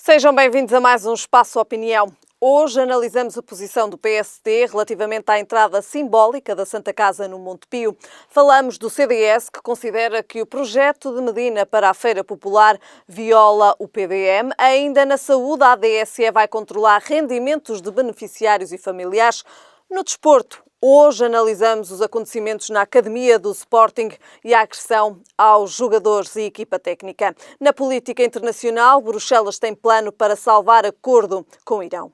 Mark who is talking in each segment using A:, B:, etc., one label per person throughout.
A: Sejam bem-vindos a mais um Espaço Opinião. Hoje analisamos a posição do PSD relativamente à entrada simbólica da Santa Casa no Monte Pio. Falamos do CDS, que considera que o projeto de Medina para a Feira Popular viola o PDM. Ainda na saúde, a ADSE vai controlar rendimentos de beneficiários e familiares. No desporto, hoje analisamos os acontecimentos na Academia do Sporting e a agressão aos jogadores e equipa técnica. Na política internacional, Bruxelas tem plano para salvar acordo com o Irão.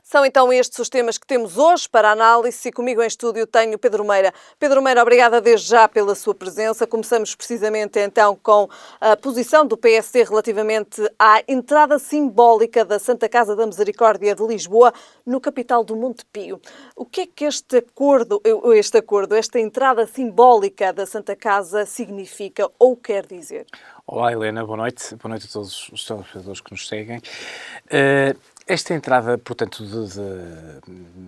A: São então estes os temas que temos hoje para análise e comigo em estúdio tenho Pedro Meira. Pedro Meira, obrigada desde já pela sua presença. Começamos precisamente então com a posição do PSD relativamente à entrada simbólica da Santa Casa da Misericórdia de Lisboa no capital do Monte Pio. O que é que esta entrada simbólica da Santa Casa significa ou quer dizer?
B: Olá Helena, boa noite a todos os telespectadores que nos seguem. Esta entrada, portanto,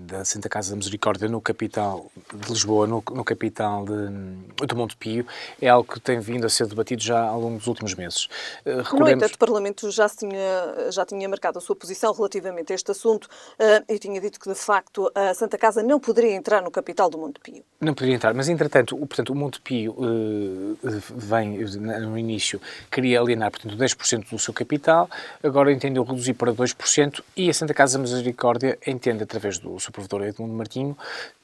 B: da Santa Casa da Misericórdia no capital de Lisboa, no capital do Monte Pio, é algo que tem vindo a ser debatido já ao longo dos últimos meses.
A: No entanto, o Parlamento já tinha marcado a sua posição relativamente a este assunto e tinha dito que, de facto, a Santa Casa não poderia entrar no capital do Monte Pio.
B: Não poderia entrar, mas, entretanto, o Monte Pio no início, queria alienar, portanto, 10% do seu capital, agora entendeu reduzir para 2%, e a Santa Casa da Misericórdia entende, através do seu provedor Edmundo Martinho,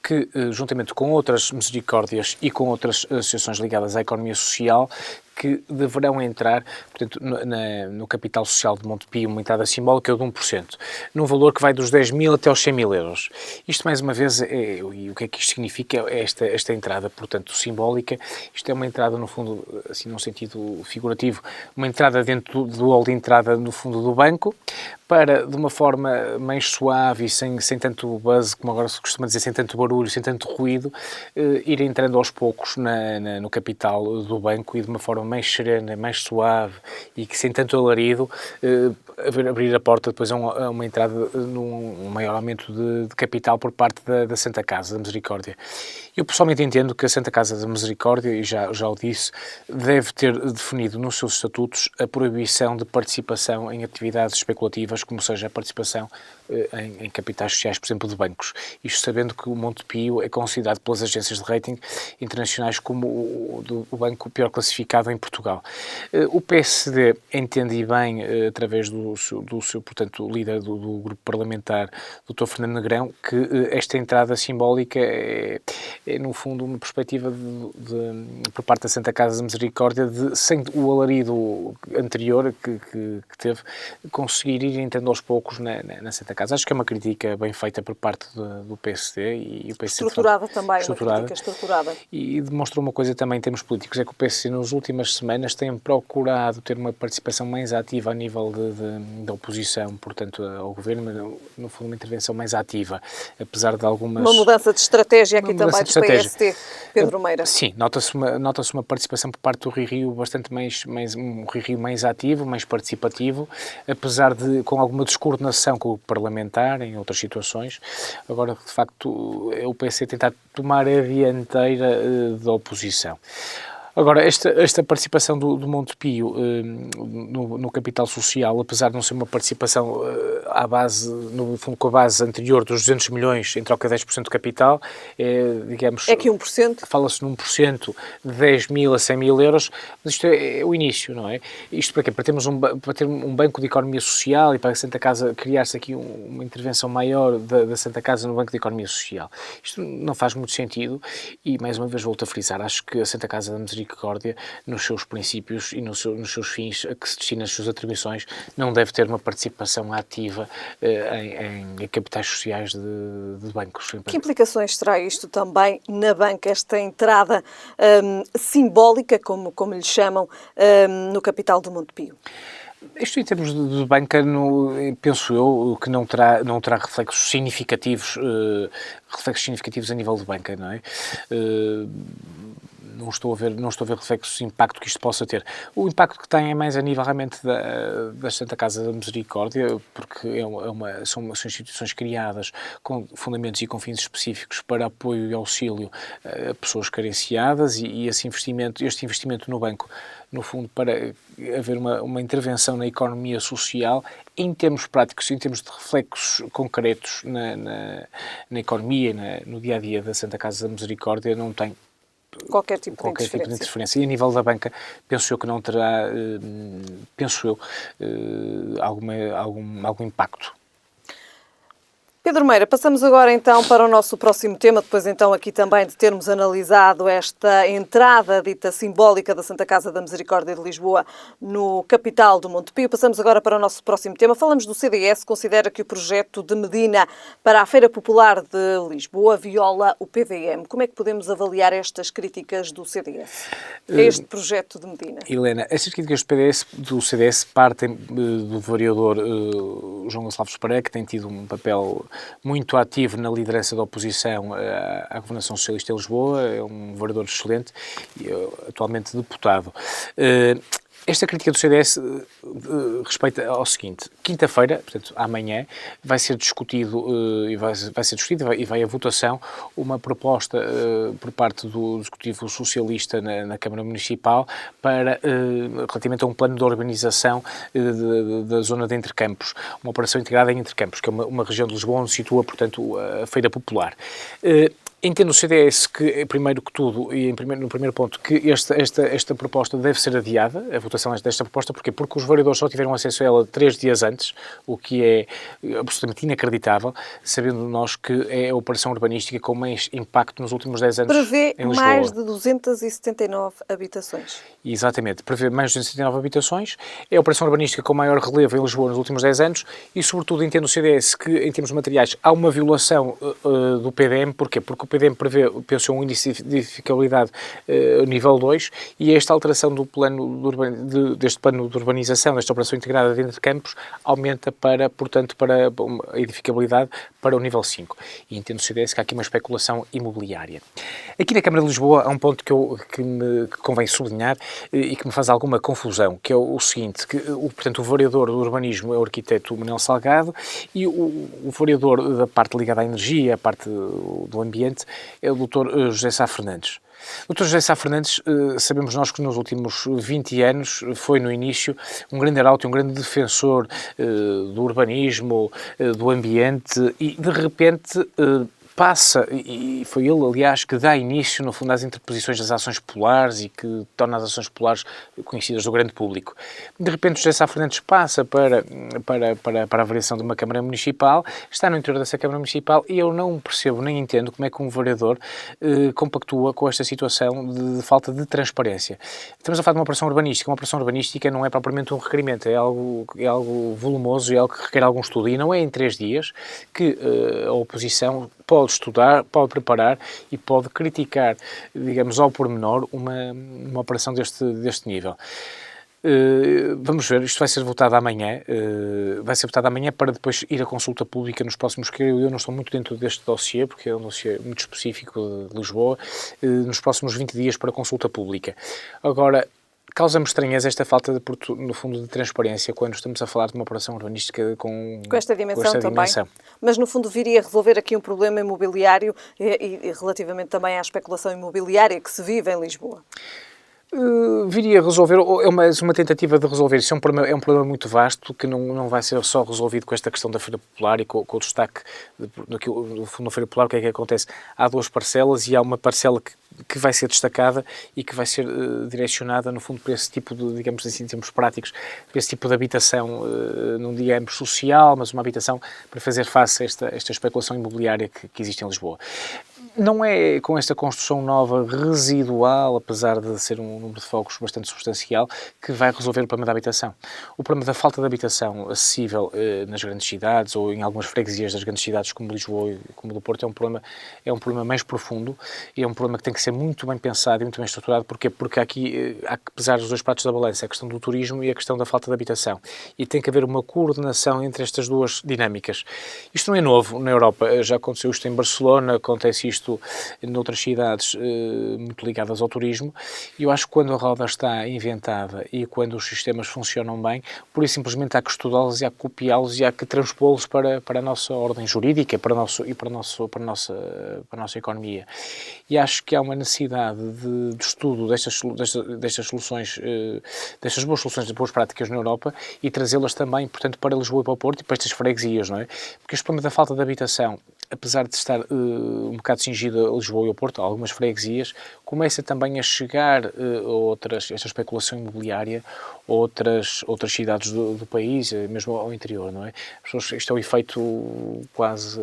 B: que, juntamente com outras misericórdias e com outras associações ligadas à economia social, que deverão entrar, portanto, no capital social de Monte Pio, uma entrada simbólica de 1%, num valor que vai dos 10 mil até aos 100 mil euros. Isto, mais uma vez, e o que é que isto significa? Esta entrada, portanto, simbólica. Isto é uma entrada, no fundo, assim, num sentido figurativo, uma entrada dentro do hall de entrada no fundo do banco, para, de uma forma mais suave e sem tanto buzz, como agora se costuma dizer, sem tanto barulho, sem tanto ruído, ir entrando aos poucos no capital do banco e de uma forma mais serena, mais suave e que sem tanto alarido, abrir a porta depois a uma entrada num maior aumento de capital por parte da Santa Casa da Misericórdia. Eu pessoalmente entendo que a Santa Casa da Misericórdia, e já o disse, deve ter definido nos seus estatutos a proibição de participação em atividades especulativas, como seja a participação em capitais sociais, por exemplo, de bancos. Isto sabendo que o Monte Pio é considerado pelas agências de rating internacionais como o banco pior classificado em Portugal. O PSD entende bem, através do seu, portanto, líder do grupo parlamentar, Dr. Fernando Negrão, que esta entrada simbólica é, no fundo, uma perspectiva por parte da Santa Casa da Misericórdia sem o alarido anterior que teve, conseguir ir entrando aos poucos na Santa Casa. Acho que é uma crítica bem feita por parte do PSD e o PSD
A: estruturada também, uma crítica estruturada.
B: E demonstra uma coisa também em termos políticos, é que o PSD nas últimas semanas tem procurado ter uma participação mais ativa a nível da oposição, portanto, ao governo, mas no fundo uma intervenção mais ativa, apesar de algumas...
A: Uma mudança de estratégia aqui também do PSD, Pedro Meira.
B: Sim, nota-se uma participação por parte do Rui Rio bastante um Rui Rio mais ativo, mais participativo, apesar de com alguma descoordenação com o parlamentar em outras situações. Agora, de facto, o PSD tentar tomar a dianteira da oposição. Agora, esta participação do Monte Pio no capital social, apesar de não ser uma participação à base, no fundo, com a base anterior dos 200 milhões em troca de 10% de capital, digamos...
A: É que 1%?
B: Fala-se num porcento de 10 mil a 100 mil euros, mas isto é o início, não é? Isto para quê? Para ter um banco de economia social e para a Santa Casa criar-se aqui uma intervenção maior da Santa Casa no banco de economia social. Isto não faz muito sentido e, mais uma vez, volto a frisar, acho que a Santa Casa da Misericórdia, nos seus princípios e nos seus fins a que se destina as suas atribuições, não deve ter uma participação ativa em capitais sociais de bancos.
A: Que implicações terá isto também na banca, esta entrada simbólica, como lhe chamam, no capital do Monte Pio?
B: Isto em termos de banca, penso eu que não terá reflexos significativos a nível de banca, não é? não estou a ver reflexos de impacto que isto possa ter. O impacto que tem é mais a nível realmente da Santa Casa da Misericórdia, porque são instituições criadas com fundamentos e com fins específicos para apoio e auxílio a pessoas carenciadas e este investimento no banco, no fundo, para haver uma intervenção na economia social em termos práticos, em termos de reflexos concretos na economia, no dia-a-dia da Santa Casa da Misericórdia, não tem
A: qualquer tipo
B: de interferência. E a nível da banca, penso eu que não terá, algum impacto.
A: Pedro Meira, passamos agora então para o nosso próximo tema, depois então aqui também de termos analisado esta entrada dita simbólica da Santa Casa da Misericórdia de Lisboa no capital do Montepio. Passamos agora para o nosso próximo tema. Falamos do CDS, considera que o projeto de Medina para a Feira Popular de Lisboa viola o PDM. Como é que podemos avaliar estas críticas do CDS a este projeto de Medina?
B: Helena, estas críticas do CDS partem do vereador João Gonçalves Pereira, que tem tido um papel muito ativo na liderança da oposição à governação socialista em Lisboa, é um vereador excelente e atualmente deputado. Esta crítica do CDS respeita ao seguinte: quinta-feira, portanto amanhã, vai ser discutido e vai à votação uma proposta por parte do Executivo Socialista na Câmara Municipal relativamente a um plano de urbanização da zona de Entrecampos, uma operação integrada em Entrecampos, que é uma região de Lisboa onde se situa, portanto, a Feira Popular. Entendo o CDS que, primeiro que tudo, e no primeiro ponto, que esta proposta deve ser adiada, a votação desta proposta. Porquê? Porque os vereadores só tiveram acesso a ela 3 dias antes, o que é absolutamente inacreditável, sabendo nós que é a operação urbanística com mais impacto nos últimos 10 anos
A: prevê
B: em Lisboa.
A: Mais de 279 habitações.
B: Exatamente, prevê mais de 279 habitações, é a operação urbanística com maior relevo em Lisboa nos últimos 10 anos e, sobretudo, entendo o CDS que, em termos materiais, há uma violação do PDM. Porquê? Porque o PDM prevê, penso, um índice de edificabilidade nível 2 e esta alteração do plano deste plano de urbanização, desta operação integrada de Entrecampos, aumenta para a edificabilidade para o nível 5. E entendo o CDS que há aqui uma especulação imobiliária. Aqui na Câmara de Lisboa há um ponto que me convém sublinhar e que me faz alguma confusão, que é o seguinte, portanto, o vereador do urbanismo é o arquiteto Manuel Salgado e o vereador da parte ligada à energia, a parte do ambiente, é o Dr. José Sá Fernandes. O Dr. José Sá Fernandes, sabemos nós que nos últimos 20 anos foi no início um grande arauto, um grande defensor do urbanismo, do ambiente e de repente passa, e foi ele, aliás, que dá início, no fundo, às interposições das ações populares e que torna as ações populares conhecidas do grande público. De repente, José Sá Fernandes passa para a avaliação de uma Câmara Municipal, está no interior dessa Câmara Municipal e eu não percebo nem entendo como é que um vereador compactua com esta situação de falta de transparência. Estamos a falar de uma operação urbanística não é propriamente um requerimento, é algo volumoso, é algo que requer algum estudo e não é em 3 dias que a oposição pode estudar, pode preparar e pode criticar, digamos, ao pormenor uma operação deste nível. Vamos ver, isto vai ser votado amanhã, para depois ir à consulta pública nos próximos, que eu não estou muito dentro deste dossiê, porque é um dossiê muito específico de Lisboa, nos próximos 20 dias para consulta pública. Agora, causa-me estranheza esta falta, no fundo, de transparência quando estamos a falar de uma operação urbanística com esta dimensão também.
A: Mas, no fundo, viria a resolver aqui um problema imobiliário e relativamente também à especulação imobiliária que se vive em Lisboa.
B: Viria a resolver, é uma tentativa de resolver. Isso é um problema muito vasto que não vai ser só resolvido com esta questão da Feira Popular e com o destaque no fundo da Feira Popular. O que é que acontece? Há 2 parcelas e há uma parcela que vai ser destacada e que vai ser direcionada, no fundo, para esse tipo de, digamos assim, em termos práticos, para esse tipo de habitação, não digamos social, mas uma habitação para fazer face a esta especulação imobiliária que existe em Lisboa. Não é com esta construção nova residual, apesar de ser um número de focos bastante substancial, que vai resolver o problema da habitação. O problema da falta de habitação acessível nas grandes cidades ou em algumas freguesias das grandes cidades como Lisboa e como do Porto é um problema mais profundo e é um problema que tem que ser muito bem pensado e muito bem estruturado. Porquê? Porque aqui há que pesar os 2 pratos da balança, a questão do turismo e a questão da falta de habitação. E tem que haver uma coordenação entre estas 2 dinâmicas. Isto não é novo na Europa, já aconteceu isto em Barcelona, acontece isto visto noutras cidades muito ligadas ao turismo, e eu acho que quando a roda está inventada e quando os sistemas funcionam bem, por isso simplesmente há que estudá-los e há que copiá-los e há que transpô-los para a nossa ordem jurídica para a nossa economia. E acho que há uma necessidade de estudo destas soluções, destas boas soluções, de boas práticas na Europa e trazê-las também, portanto, para Lisboa e para o Porto e para estas freguesias, não é? Porque este problema da falta de habitação, apesar de estar um bocado cingido a Lisboa e ao Porto, a algumas freguesias, começa também a chegar esta especulação imobiliária a outras cidades do país, mesmo ao interior, não é? Isto é um efeito quase,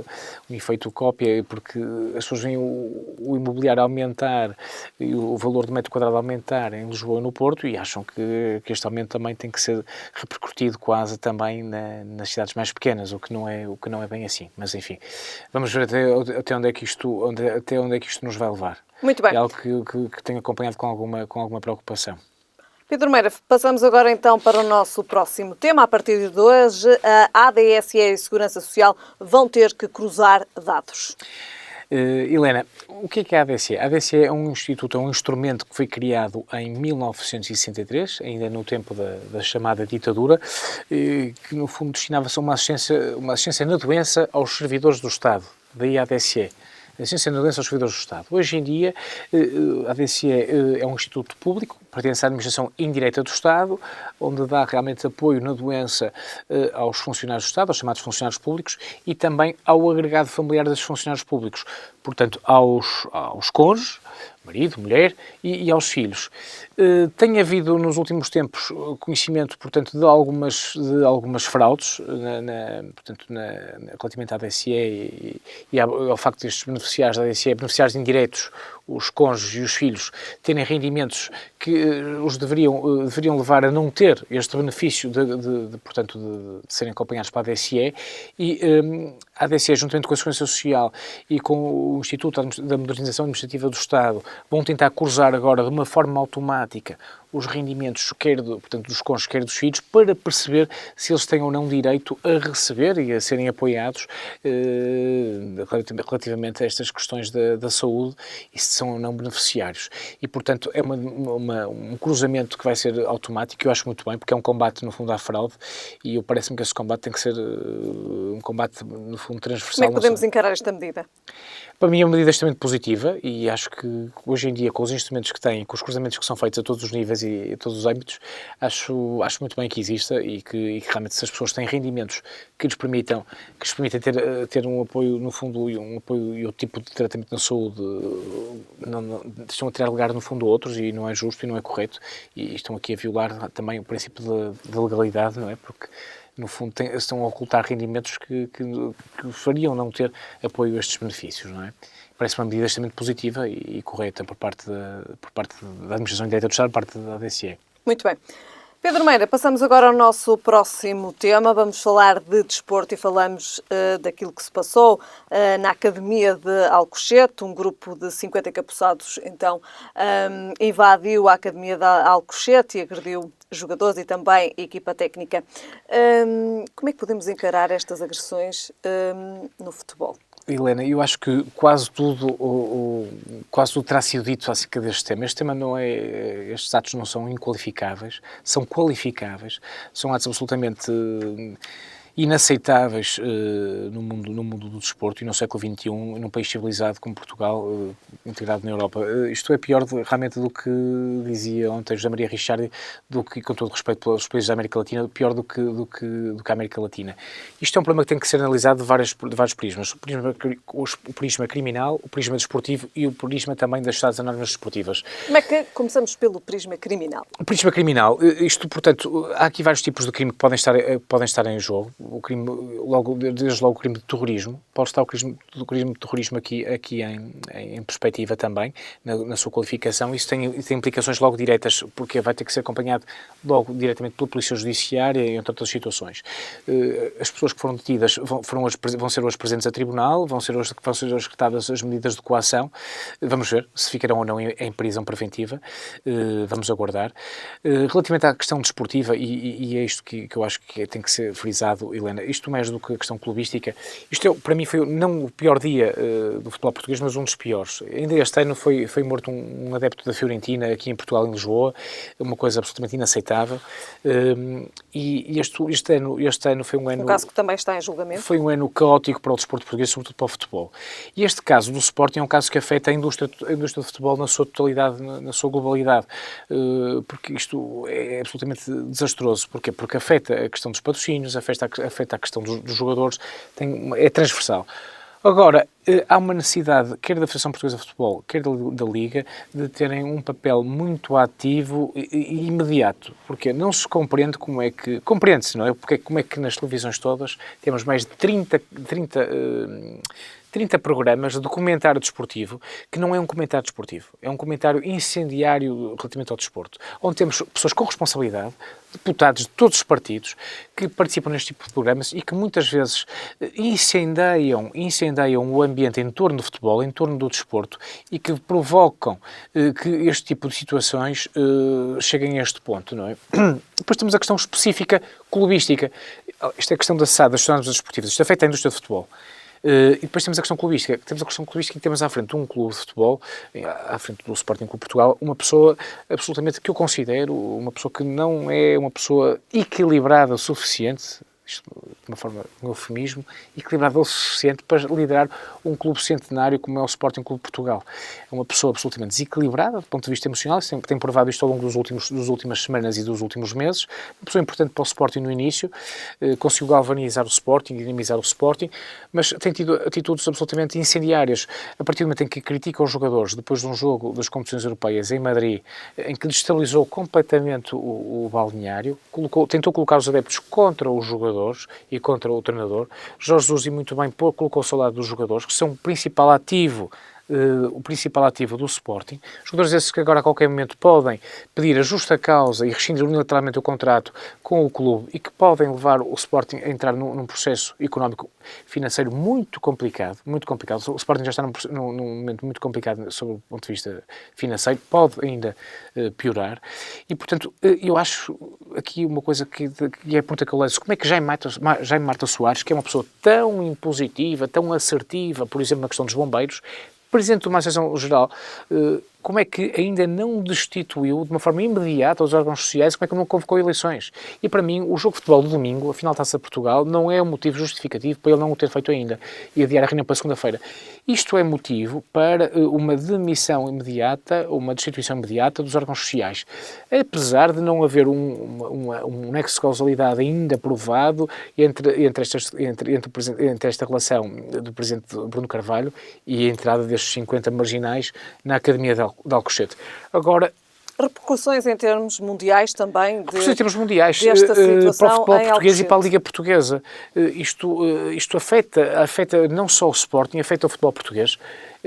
B: um efeito cópia, porque as pessoas veem o imobiliário aumentar e o valor do metro quadrado aumentar em Lisboa e no Porto e acham que este aumento também tem que ser repercutido quase também nas cidades mais pequenas, o que não é bem assim. Mas enfim, vamos ver até onde é que isto nos vai levar.
A: Muito bem.
B: É algo que tenho acompanhado com alguma preocupação.
A: Pedro Meira, passamos agora então para o nosso próximo tema. A partir de hoje, a ADSE e a Segurança Social vão ter que cruzar dados.
B: Helena, o que é a ADSE? A ADSE é um instituto, é um instrumento que foi criado em 1963, ainda no tempo da chamada ditadura, que no fundo destinava-se a uma assistência na doença aos servidores do Estado, daí a ADSE. Assistência na doença aos servidores do Estado. Hoje em dia, a ADSE é um instituto público, pertence à administração indireta do Estado, onde dá realmente apoio na doença aos funcionários do Estado, aos chamados funcionários públicos, e também ao agregado familiar desses funcionários públicos, portanto, aos cônjuges, marido, mulher, e aos filhos. Tem havido nos últimos tempos conhecimento, portanto, de algumas fraudes, relativamente à ADSE e ao facto destes beneficiários da ADSE, beneficiários indiretos, os cônjuges e os filhos, terem rendimentos que os deveriam levar a não ter este benefício portanto, de serem acompanhados para a ADSE, e a ADSE, juntamente com a Segurança Social e com o Instituto da Modernização Administrativa do Estado, vão tentar cruzar agora de uma forma automática os rendimentos, portanto, dos cônjuges, quer dos filhos, para perceber se eles têm ou não direito a receber e a serem apoiados relativamente a estas questões da saúde e se são ou não beneficiários. E, portanto, é um cruzamento que vai ser automático, eu acho muito bem, porque é um combate, no fundo, à fraude, e parece-me que esse combate tem que ser um combate, no fundo, transversal.
A: Como é que podemos encarar esta medida?
B: Para mim é uma medida extremamente positiva e acho que hoje em dia, com os instrumentos que têm, com os cruzamentos que são feitos a todos os níveis e a todos os âmbitos, acho muito bem que exista e que realmente, se as pessoas têm rendimentos que lhes permitam ter um apoio, no fundo, um apoio e outro tipo de tratamento na saúde, não estão a tirar lugar, no fundo, a outros, e não é justo e não é correto, e estão aqui a violar também o princípio da legalidade, não é? Porque, no fundo, estão a ocultar rendimentos que fariam não ter apoio a estes benefícios, não é? Parece uma medida extremamente positiva e correta por parte da Administração Indireta do Estado, por parte da ADSE.
A: Muito bem. Pedro Meira, passamos agora ao nosso próximo tema. Vamos falar de desporto e falamos daquilo que se passou na Academia de Alcochete. Um grupo de 50 encapuçados, então, invadiu a Academia de Alcochete e agrediu jogadores e também a equipa técnica. Como é que podemos encarar estas agressões no futebol?
B: Helena, eu acho que quase tudo terá sido dito acerca deste tema. Estes atos não são inqualificáveis, são qualificáveis, são atos absolutamente inaceitáveis no mundo do desporto e no século XXI, num país civilizado como Portugal, integrado na Europa. Isto é pior realmente do que dizia ontem José Maria Richard, do que, com todo respeito pelos países da América Latina, pior do que a América Latina. Isto é um problema que tem que ser analisado de vários prismas. O prisma criminal, o prisma desportivo e o prisma também das sociedades anónimas desportivas.
A: Como é que começamos pelo prisma criminal?
B: O prisma criminal, isto, portanto, há aqui vários tipos de crime que podem estar em jogo. O crime, desde logo o crime de terrorismo, pode estar o crime de terrorismo aqui em perspectiva também, na sua qualificação. Isso tem implicações logo diretas, porque vai ter que ser acompanhado logo diretamente pela Polícia Judiciária e entre outras situações. As pessoas que foram detidas vão ser hoje presentes a tribunal, vão ser hoje decretadas as medidas de coação. Vamos ver se ficarão ou não em prisão preventiva. Vamos aguardar. Relativamente à questão desportiva, e é isto que eu acho que tem que ser frisado Helena, isto mais do que a questão clubística, para mim foi não o pior dia do futebol português, mas um dos piores. Ainda este ano foi morto um adepto da Fiorentina aqui em Portugal, em Lisboa, uma coisa absolutamente inaceitável, e este ano foi um ano...
A: Um caso que também está em julgamento.
B: Foi um ano caótico para o desporto português, sobretudo para o futebol. E este caso do Sporting é um caso que afeta a indústria do futebol na sua totalidade, na sua globalidade, porque isto é absolutamente desastroso. Porquê? Porque afeta a questão dos patrocínios, afeta a questão dos jogadores, é transversal. Agora, há uma necessidade, quer da Federação Portuguesa de Futebol, quer da Liga, de terem um papel muito ativo e imediato, porque não se compreende compreende-se, não é? Porque como é que nas televisões todas temos mais de 30 programas de documentário desportivo, que não é um comentário desportivo, é um comentário incendiário relativamente ao desporto, onde temos pessoas com responsabilidade, deputados de todos os partidos, que participam neste tipo de programas e que muitas vezes incendeiam o ambiente em torno do futebol, em torno do desporto, e que provocam que este tipo de situações cheguem a este ponto, não é? Depois temos a questão específica clubística. Esta é a questão da SAD, das sociedades desportivas. Isto afeta a indústria do futebol. E depois temos a questão clubística. Temos a questão clubística que temos à frente de um clube de futebol, à frente do Sporting Clube Portugal, uma pessoa absolutamente que eu considero uma pessoa que não é uma pessoa equilibrada o suficiente, isto de uma forma, um eufemismo, equilibrada o suficiente para liderar um clube centenário como é o Sporting Clube Portugal. É uma pessoa absolutamente desequilibrada do ponto de vista emocional, tem provado isto ao longo das últimas semanas e dos últimos meses, uma pessoa importante para o Sporting no início, conseguiu galvanizar o Sporting, dinamizar o Sporting, mas tem tido atitudes absolutamente incendiárias. A partir do momento em que critica os jogadores, depois de um jogo das competições europeias em Madrid, em que destabilizou completamente o balneário, tentou colocar os adeptos contra os jogadores e contra o treinador. Jorge Jesus, e muito bem, colocou-se ao lado dos jogadores, que são o principal ativo do Sporting. Jogadores esses que agora a qualquer momento podem pedir a justa causa e rescindir unilateralmente o contrato com o clube e que podem levar o Sporting a entrar num processo económico financeiro muito complicado. O Sporting já está num momento muito complicado sob o ponto de vista financeiro, pode ainda piorar. E, portanto, eu acho aqui uma coisa que é a pergunta que eu levo. Como é que Jaime Marta Soares, que é uma pessoa tão impositiva, tão assertiva, por exemplo, na questão dos bombeiros, presidente de uma Associação Geral, como é que ainda não destituiu de uma forma imediata os órgãos sociais, como é que não convocou eleições? E para mim, o jogo de futebol do domingo, a final da Taça de Portugal, não é um motivo justificativo para ele não o ter feito ainda e adiar a reunião para segunda-feira. Isto é motivo para uma demissão imediata, uma destituição imediata dos órgãos sociais. Apesar de não haver um nexo de causalidade ainda provado entre esta relação do presidente Bruno Carvalho e a entrada destes 50 marginais na Academia de Alcochete. Agora,
A: repercussões em termos mundiais também
B: em termos mundiais
A: desta situação
B: para o futebol português
A: Alcochete.
B: E para a Liga Portuguesa. Isto afeta não só o Sporting, afeta o futebol português,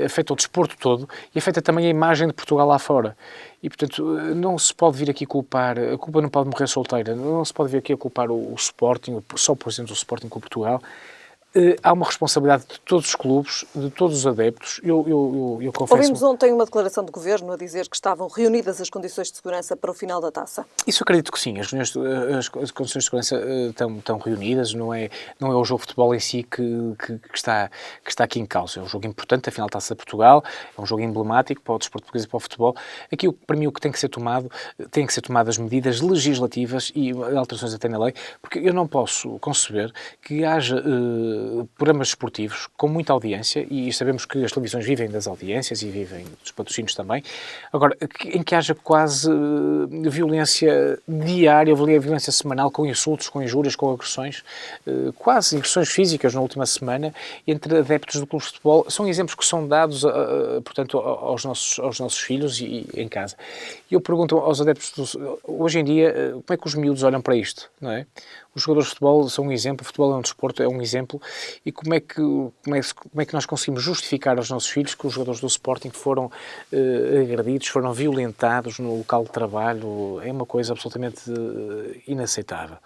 B: afeta o desporto todo e afeta também a imagem de Portugal lá fora. E, portanto, não se pode vir aqui culpar, a culpa não pode morrer solteira, não se pode vir aqui a culpar o Sporting, só o presidente do Sporting com Portugal. Há uma responsabilidade de todos os clubes, de todos os adeptos. Eu confesso...
A: Ouvimos ontem uma declaração do Governo a dizer que estavam reunidas as condições de segurança para o final da taça.
B: Isso acredito que sim. As condições de segurança estão reunidas. Não é o jogo de futebol em si que está aqui em causa. É um jogo importante, a final da Taça de Portugal. É um jogo emblemático para o desporto português e para o futebol. Aqui, para mim, o que tem que ser tomadas medidas legislativas e alterações até na lei, porque eu não posso conceber que haja... programas esportivos com muita audiência, e sabemos que as televisões vivem das audiências e vivem dos patrocínios também, agora, em que haja quase violência diária, violência semanal, com insultos, com injúrias, com agressões, quase agressões físicas na última semana, entre adeptos do clube de futebol, são exemplos que são dados, portanto, aos nossos filhos e em casa. E eu pergunto aos adeptos, hoje em dia, como é que os miúdos olham para isto, não é? Os jogadores de futebol são um exemplo, o futebol é um desporto, é um exemplo, e como é que nós conseguimos justificar aos nossos filhos que os jogadores do Sporting foram agredidos, foram violentados no local de trabalho? É uma coisa absolutamente inaceitável.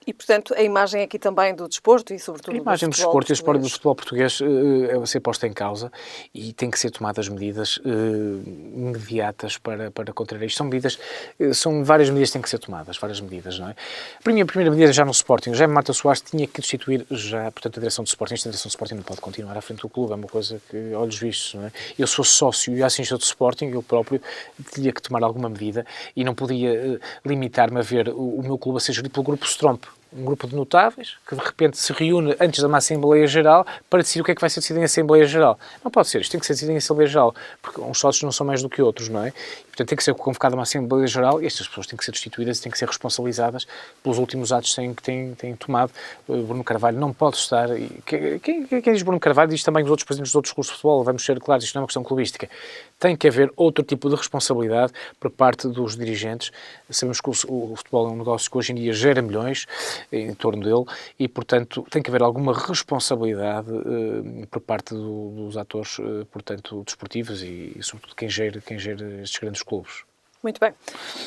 A: E, portanto, a imagem aqui também do desporto e, sobretudo,
B: a imagem do desporto e do futebol português é a ser posta em causa e tem que ser tomadas medidas imediatas para contrariar isto. São várias medidas que têm que ser tomadas, várias medidas, não é? A primeira medida já no Sporting, já Marta Soares tinha que destituir já, portanto, a direção do Sporting. Esta direção do Sporting não pode continuar à frente do clube, é uma coisa que, olhos vistos, não é? Eu sou sócio e acionista do Sporting, eu próprio tinha que tomar alguma medida e não podia limitar-me a ver o meu clube a ser gerido pelo Grupo Stromp, um grupo de notáveis que de repente se reúne antes de uma Assembleia Geral para decidir o que é que vai ser decidido em Assembleia Geral. Não pode ser, isto tem que ser decidido em Assembleia Geral, porque uns sócios não são mais do que outros, não é? E, portanto, tem que ser convocada uma Assembleia Geral e estas pessoas têm que ser destituídas e têm que ser responsabilizadas pelos últimos atos que têm tomado. Bruno Carvalho não pode estar... Quem diz Bruno Carvalho diz também os outros presidentes dos outros clubes de futebol, vamos ser claros, isto não é uma questão clubística. Tem que haver outro tipo de responsabilidade por parte dos dirigentes. Sabemos que o futebol é um negócio que hoje em dia gera milhões em torno dele e, portanto, tem que haver alguma responsabilidade por parte dos atores, portanto, desportivos e sobretudo, quem gera estes grandes clubes.
A: Muito bem.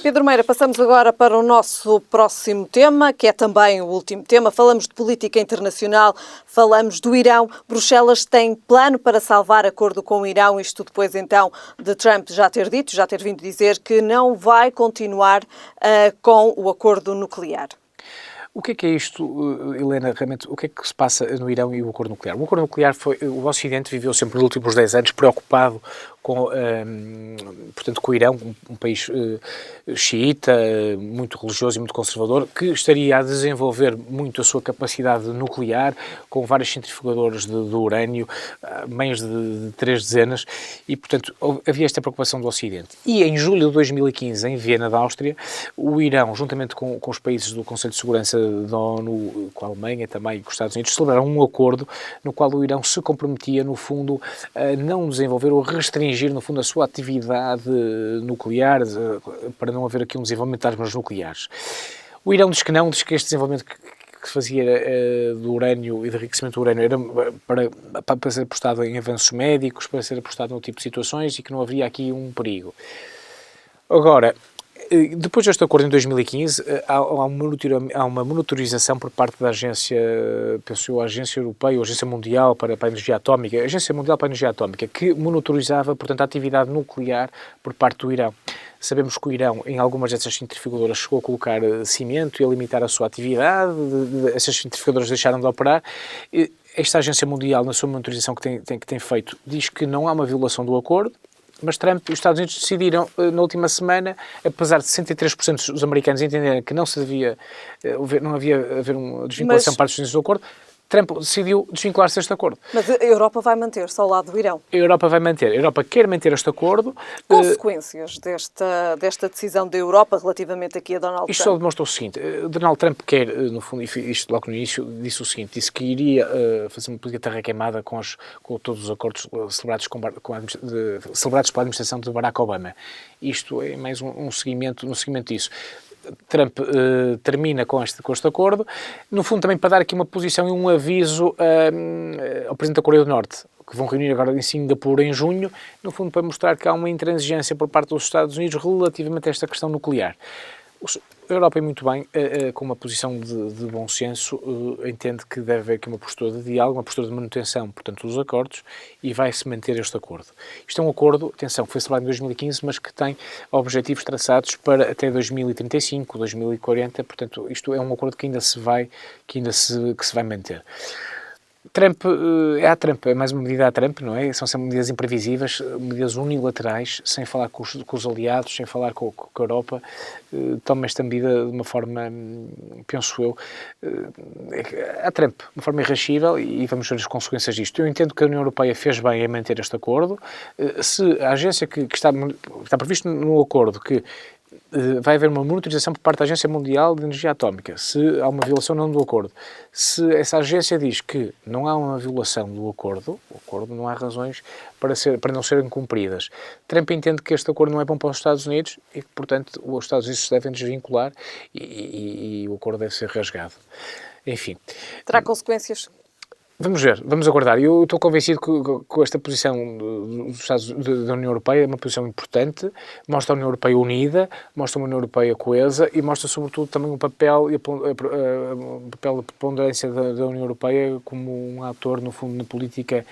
A: Pedro Meira, passamos agora para o nosso próximo tema, que é também o último tema. Falamos de política internacional, falamos do Irão. Bruxelas tem plano para salvar acordo com o Irão, isto depois então de Trump já ter vindo dizer que não vai continuar com o acordo nuclear.
B: O que é isto, Helena? Realmente, o que é que se passa no Irão e o acordo nuclear? O acordo nuclear o Ocidente viveu sempre nos últimos 10 anos preocupado portanto, com o Irão, um país xiita, muito religioso e muito conservador, que estaria a desenvolver muito a sua capacidade nuclear, com vários centrifugadores de urânio, meios de 3 dezenas, e, portanto, havia esta preocupação do Ocidente. E em julho de 2015, em Viena, da Áustria, o Irão, juntamente com os países do Conselho de Segurança da ONU, com a Alemanha também e com os Estados Unidos, celebraram um acordo no qual o Irão se comprometia, no fundo, a não desenvolver ou restringir, no fundo, a sua atividade nuclear, para não haver aqui um desenvolvimento de armas nucleares. O Irão diz que não, diz que este desenvolvimento que se fazia do urânio e de enriquecimento do urânio era para ser apostado em avanços médicos, para ser apostado num tipo de situações e que não haveria aqui um perigo. Agora, depois deste acordo em 2015, há uma monitorização por parte da agência, penso eu, a Agência Europeia, ou a Agência Mundial para a Energia Atómica, a Agência Mundial para a Energia Atómica, que monitorizava, portanto, a atividade nuclear por parte do Irão. Sabemos que o Irão, em algumas dessas centrifugadoras, chegou a colocar cimento e a limitar a sua atividade, essas centrifugadoras deixaram de operar. Esta Agência Mundial, na sua monitorização que tem feito, diz que não há uma violação do acordo, mas Trump e os Estados Unidos decidiram, na última semana, apesar de 63% dos americanos entenderem que não havia uma desvinculação para os Estados Unidos do acordo, Trump decidiu desvincular-se deste acordo.
A: Mas a Europa vai manter-se ao lado do Irão?
B: A Europa vai manter. A Europa quer manter este acordo.
A: Consequências desta decisão da Europa relativamente aqui a Donald Trump?
B: Isto só demonstra o seguinte. Donald Trump quer, no fundo, isto logo no início, disse o seguinte, disse que iria fazer uma política de terra queimada com todos os acordos celebrados pela administração de Barack Obama. Isto é mais um seguimento disso. Trump termina com este acordo, no fundo também para dar aqui uma posição e um aviso ao Presidente da Coreia do Norte, que vão reunir agora em Singapura em junho, no fundo para mostrar que há uma intransigência por parte dos Estados Unidos relativamente a esta questão nuclear. A Europa, muito bem, com uma posição de bom senso, entende que deve haver aqui uma postura de diálogo, uma postura de manutenção, portanto, dos acordos, e vai-se manter este acordo. Isto é um acordo, atenção, que foi celebrado em 2015, mas que tem objetivos traçados para até 2035, 2040, portanto, isto é um acordo que ainda se vai manter. Trump, é mais uma medida a Trump, não é? São sempre medidas imprevisíveis, medidas unilaterais, sem falar com os aliados, sem falar com a Europa. Toma esta medida de uma forma, penso eu, a Trump, de uma forma irrascível, e vamos ver as consequências disto. Eu entendo que a União Europeia fez bem em manter este acordo. Se a agência que está previsto no acordo que vai haver uma monitorização por parte da Agência Mundial de Energia Atómica, se há uma violação ou não do acordo. Se essa agência diz que não há uma violação do acordo, não há razões para não serem cumpridas. Trump entende que este acordo não é bom para os Estados Unidos e que, portanto, os Estados Unidos se devem desvincular e o acordo deve ser rasgado. Enfim.
A: Terá consequências?
B: Vamos ver, vamos aguardar. Eu estou convencido que com esta posição dos Estados da União Europeia é uma posição importante, mostra a União Europeia unida, mostra uma União Europeia coesa e mostra sobretudo também o papel e o papel da preponderância da União Europeia como um ator, no fundo, na política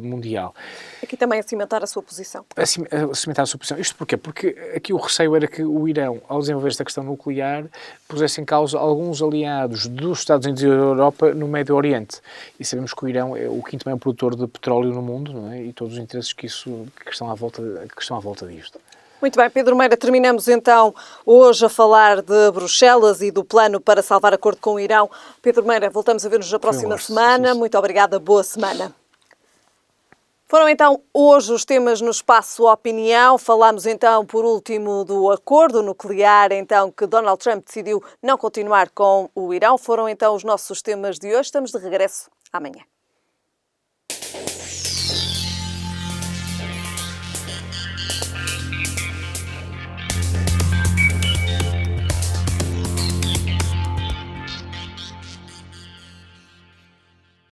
B: mundial.
A: Aqui também a cimentar a sua posição.
B: A cimentar a sua posição. Isto porquê? Porque aqui o receio era que o Irão, ao desenvolver esta questão nuclear, pusesse em causa alguns aliados dos Estados Unidos e da Europa no Médio Oriente. E sabemos que o Irão é o quinto maior produtor de petróleo no mundo, não é? E todos os interesses que estão à volta disto.
A: Muito bem, Pedro Meira, terminamos então hoje a falar de Bruxelas e do plano para salvar acordo com o Irão. Pedro Meira, voltamos a ver-nos na próxima semana. Muito obrigada, boa semana. Foram então hoje os temas no Espaço Opinião. Falámos então por último do acordo nuclear então que Donald Trump decidiu não continuar com o Irão. Foram então os nossos temas de hoje. Estamos de regresso amanhã.